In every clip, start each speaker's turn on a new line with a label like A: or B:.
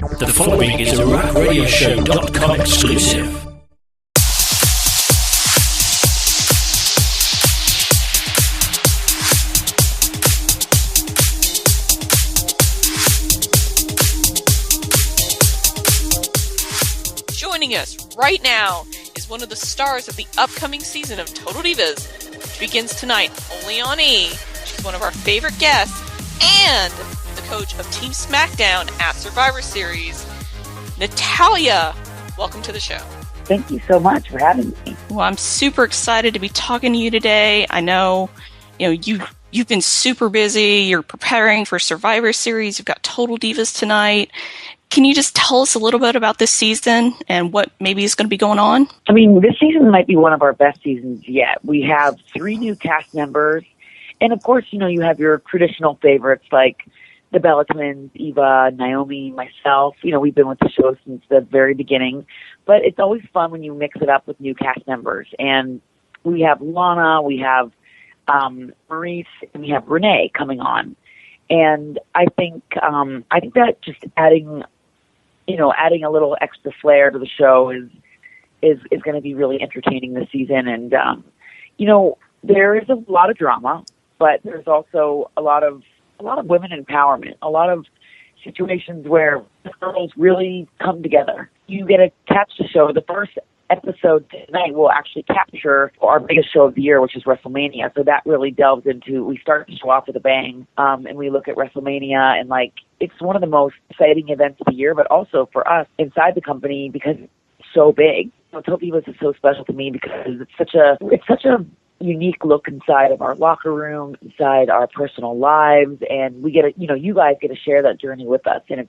A: The following is a RackRadioShow.com exclusive.
B: Joining us right now is one of the stars of the upcoming season of Total Divas, which begins tonight only on E! She's one of our favorite guests and the coach of Team Smackdown at Survivor Series, Natalya. Welcome to the show.
C: Thank you so much for having me.
B: Well, I'm super excited to be talking to you today. I know, you've been super busy. You're preparing for Survivor Series. You've got Total Divas tonight. Can you just tell us a little bit about this season and what maybe is going to be going on?
C: I mean, this season might be one of our best seasons yet. We have 3 new cast members. And of course, you have your traditional favorites like the Bella Twins, Eva, Naomi, myself. We've been with the show since the very beginning. But it's always fun when you mix it up with new cast members. And we have Lana, we have Maurice, and we have Renee coming on. And I think that just adding a little extra flair to the show is going to be really entertaining this season. And there is a lot of drama, but there's also a lot of women empowerment, a lot of situations where the girls really come together. You get to catch the show. The first episode tonight will actually capture our biggest show of the year, which is WrestleMania. So that really delves into, we start the show off with a bang, and we look at WrestleMania, and it's one of the most exciting events of the year, but also for us inside the company because it's so big. Total Divas is so special to me because it's such a unique look inside of our locker room, inside our personal lives, and we get you guys get to share that journey with us, and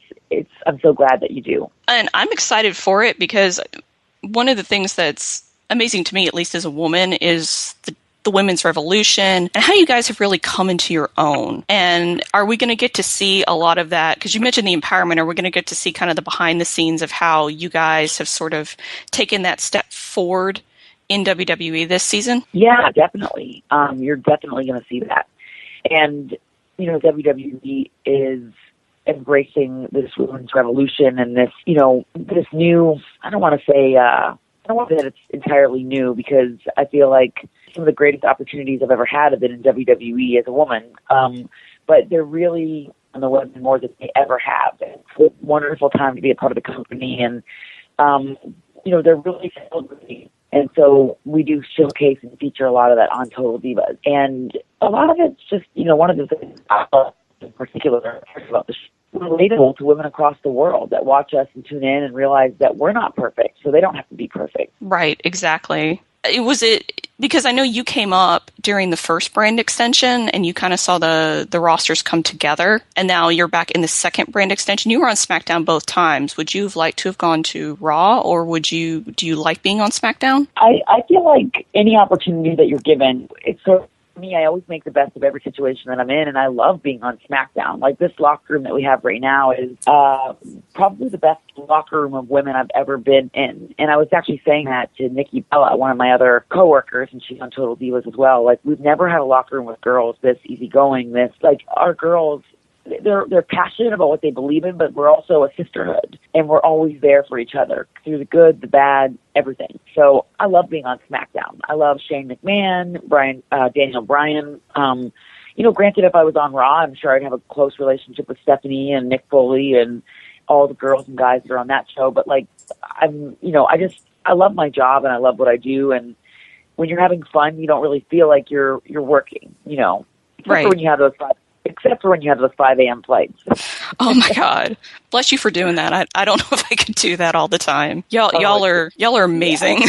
C: I'm so glad that you do.
B: And I'm excited for it because one of the things that's amazing to me, at least as a woman, is the women's revolution and how you guys have really come into your own. And are we going to get to see a lot of that? Because you mentioned the empowerment. Are we going to get to see kind of the behind the scenes of how you guys have sort of taken that step forward in WWE this season?
C: Yeah, definitely. You're definitely going to see that. And, WWE is embracing this women's revolution and this new, I don't want to say that it's entirely new because I feel like some of the greatest opportunities I've ever had have been in WWE as a woman. But they're really on the women more than they ever have. It's a wonderful time to be a part of the company, and they're really celebrating. And so we do showcase and feature a lot of that on Total Divas. And a lot of it's just, one of the things I love in particular about the show, relatable to women across the world that watch us and tune in and realize that we're not perfect, so they don't have to be perfect.
B: Right, exactly. Was it because I know you came up during the first brand extension and you kind of saw the rosters come together, and now you're back in the second brand extension. You were on SmackDown both times. Would you have liked to have gone to Raw, or do you like being on SmackDown?
C: I feel like any opportunity that you're given, it's sort of, for me, I always make the best of every situation that I'm in, and I love being on SmackDown. Like this locker room that we have right now is probably the best locker room of women I've ever been in. And I was actually saying that to Nikki Bella, one of my other coworkers, and she's on Total Divas as well. Like, we've never had a locker room with girls this easygoing. Our girls, they're passionate about what they believe in, but we're also a sisterhood, and we're always there for each other through the good, the bad, everything. So I love being on SmackDown. I love Shane McMahon, Daniel Bryan. Granted, if I was on Raw, I'm sure I'd have a close relationship with Stephanie and Mick Foley and all the girls and guys that are on that show. But I love my job and I love what I do. And when you're having fun, you don't really feel like you're working.
B: Right.
C: Except for when you have those 5 a.m. flights.
B: Oh my God! Bless you for doing that. I don't know if I could do that all the time. Y'all are amazing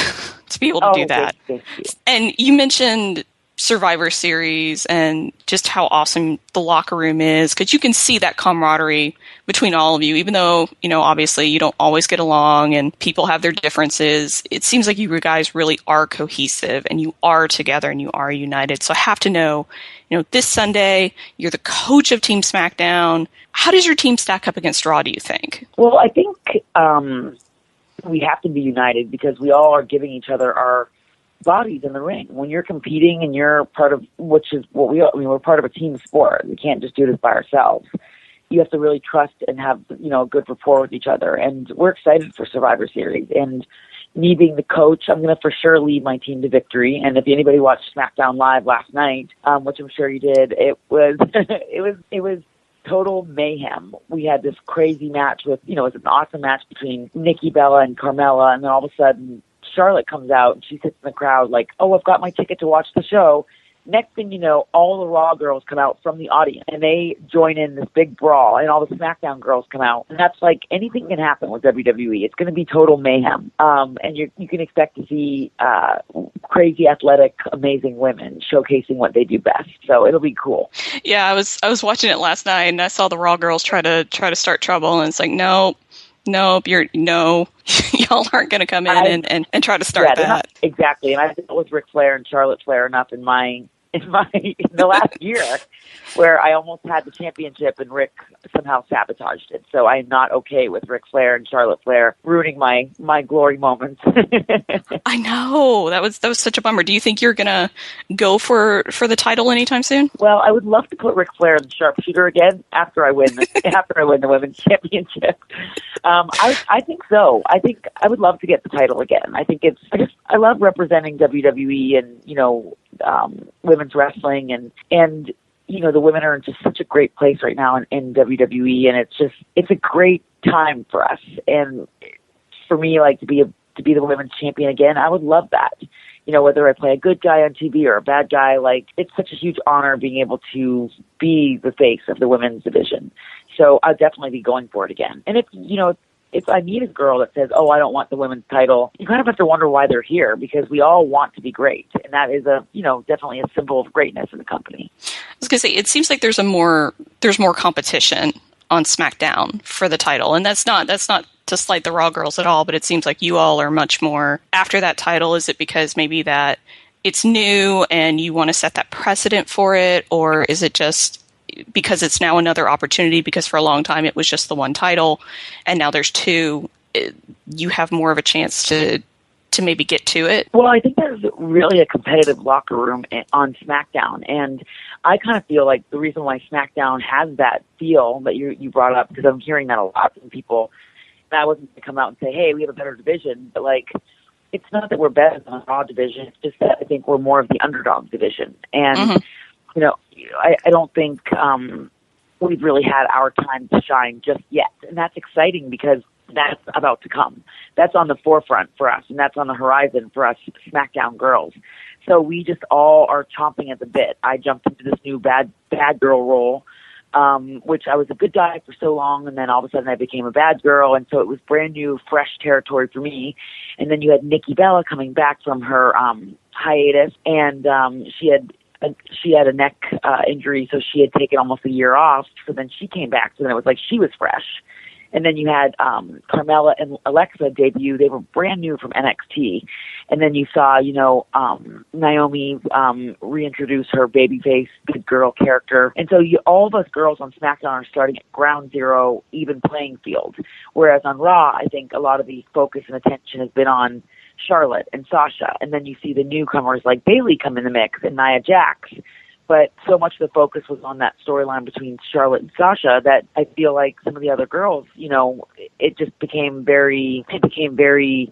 B: to be able to do that.
C: Thank you.
B: And you mentioned Survivor Series and just how awesome the locker room is, because you can see that camaraderie between all of you, even though, obviously you don't always get along and people have their differences. It seems like you guys really are cohesive and you are together and you are united. So I have to know, this Sunday, you're the coach of Team Smackdown. How does your team stack up against Raw, do you think?
C: Well, I think we have to be united because we all are giving each other our bodies in the ring. When you're competing and you're part of, which is what we're part of a team sport. We can't just do this by ourselves. you have to really trust and have, a good rapport with each other. And we're excited for Survivor Series. And me being the coach, I'm going to for sure lead my team to victory. And if anybody watched Smackdown Live last night, which I'm sure you did, it was it was total mayhem. We had this crazy match with, it was an awesome match between Nikki Bella and Carmella, and then all of a sudden Charlotte comes out and she sits in the crowd like, oh, I've got my ticket to watch the show. Next thing you know, all the Raw girls come out from the audience and they join in this big brawl, and all the SmackDown girls come out. And that's like, anything can happen with WWE. It's going to be total mayhem. And you can expect to see crazy, athletic, amazing women showcasing what they do best. So it'll be cool.
B: Yeah, I was watching it last night and I saw the Raw girls try to start trouble, and it's like, Nope, y'all aren't going to come in and try to start that.
C: Exactly. And I dealt with Ric Flair and Charlotte Flair enough in the last year where I almost had the championship and Rick somehow sabotaged it. So I'm not okay with Ric Flair and Charlotte Flair ruining my glory moments.
B: I know. That was such a bummer. Do you think you're going to go for the title anytime soon?
C: Well, I would love to put Ric Flair in the sharpshooter again after I win the women's championship. I think so. I think I would love to get the title again. I love representing WWE and, women's wrestling and the women are in just such a great place right now in WWE, and it's a great time for us. And for me, like to be the women's champion again, I would love that. Whether I play a good guy on TV or a bad guy, like it's such a huge honor being able to be the face of the women's division. So I'll definitely be going for it again. And if I meet a girl that says, oh, I don't want the women's title, you kind of have to wonder why they're here, because we all want to be great. And that is definitely a symbol of greatness in the company.
B: I was going to say, it seems like there's more competition on SmackDown for the title. And that's not to slight the Raw girls at all, but it seems like you all are much more after that title. Is it because maybe that it's new and you want to set that precedent for it? Or is it just because it's now another opportunity, because for a long time it was just the one title and now there's two, you have more of a chance to maybe get to it?
C: Well, I think there's really a competitive locker room on SmackDown, and I kind of feel like the reason why SmackDown has that feel that you brought up, because I'm hearing that a lot from people, and I wasn't going to come out and say, hey, we have a better division, but like, it's not that we're better than the Raw division, it's just that I think we're more of the underdog division. And I don't think we've really had our time to shine just yet. And that's exciting because that's about to come. That's on the forefront for us, and that's on the horizon for us SmackDown girls. So we just all are chomping at the bit. I jumped into this new bad girl role, which I was a good guy for so long, and then all of a sudden I became a bad girl, and so it was brand new, fresh territory for me. And then you had Nikki Bella coming back from her hiatus, and she had a neck injury, so she had taken almost a year off. So then she came back, so then it was like she was fresh. And then you had Carmella and Alexa debut. They were brand new from NXT. And then you saw, Naomi reintroduce her babyface, good girl character. And so all of us girls on SmackDown are starting at ground zero, even playing field. Whereas on Raw, I think a lot of the focus and attention has been on Charlotte and Sasha. And then you see the newcomers like Bayley come in the mix and Nia Jax. But so much of the focus was on that storyline between Charlotte and Sasha that I feel like some of the other girls, it just became very,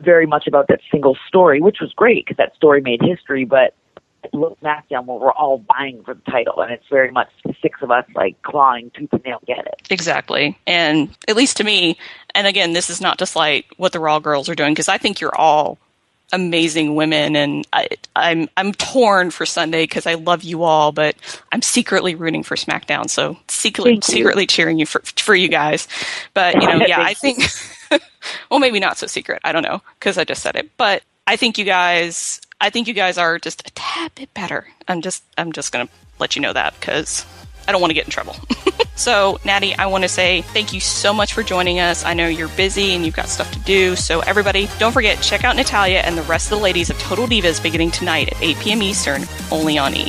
C: very much about that single story, which was great because that story made history. But look, SmackDown, where we're all vying for the title, and it's very much the six of us like clawing tooth and nail to get it.
B: Exactly. And at least to me, and again, this is not to slight what the Raw girls are doing, because I think you're all amazing women, and I'm torn for Sunday because I love you all, but I'm secretly rooting for SmackDown, so secretly cheering you for you guys. But I think well, maybe not so secret. I don't know, because I just said it, but I think you guys are just a tad bit better. I'm just gonna let you know that because I don't want to get in trouble. So, Natty, I want to say thank you so much for joining us. I know you're busy and you've got stuff to do. So, everybody, don't forget, check out Natalya and the rest of the ladies of Total Divas beginning tonight at 8 p.m. Eastern, only on E!